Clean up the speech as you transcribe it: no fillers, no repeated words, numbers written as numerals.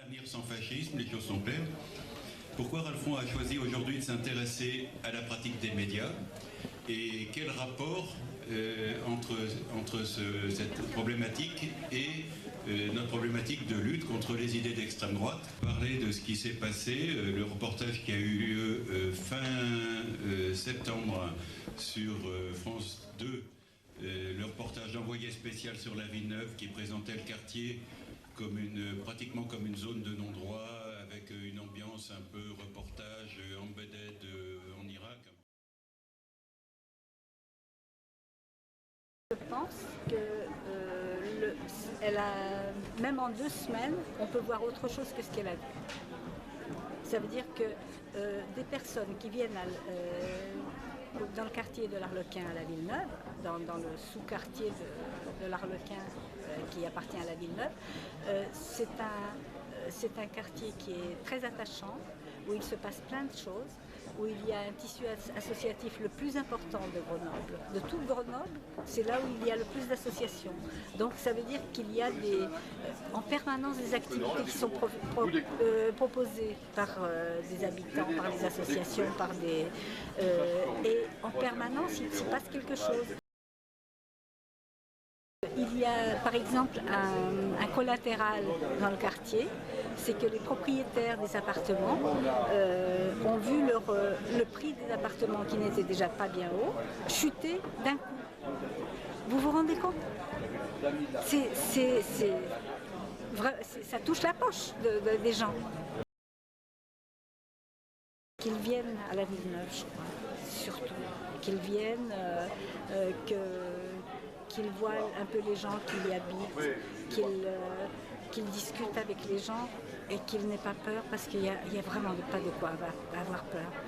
Avenir sans fascisme, les choses sont claires. Pourquoi Ralphon a choisi aujourd'hui de s'intéresser à la pratique des médias et quel rapport entre cette problématique et notre problématique de lutte contre les idées d'extrême droite. Parler de ce qui s'est passé, le reportage qui a eu lieu fin septembre sur France 2, le reportage d'envoyé spécial sur la Villeneuve qui présentait le quartier comme pratiquement comme une zone de non-droit avec une ambiance un peu reportage embedded en Irak. Je pense que même en 2 semaines, on peut voir autre chose que ce qu'elle a vu. Ça veut dire que des personnes qui viennent dans le quartier de l'Arlequin à la Villeneuve, dans le sous-quartier de l'Arlequin qui appartient à la Villeneuve, c'est un quartier qui est très attachant, où il se passe plein de choses, où il y a un tissu associatif le plus important de Grenoble. De tout Grenoble, c'est là où il y a le plus d'associations. Donc ça veut dire qu'il y a en permanence des activités qui sont proposées par des habitants, par des associations, et en permanence il se passe quelque chose. Il y a par exemple un collatéral dans le quartier, c'est que les propriétaires des appartements ont vu le prix des appartements, qui n'était déjà pas bien haut, chuter d'un coup. Vous vous rendez compte? Ça touche la poche des gens. Qu'ils viennent à la Villeneuve, je crois, surtout. Qu'ils viennent, qu'ils voient un peu les gens qui y habitent, qu'ils discutent avec les gens et qu'ils n'aient pas peur, parce qu'il n'y a vraiment pas de quoi avoir peur.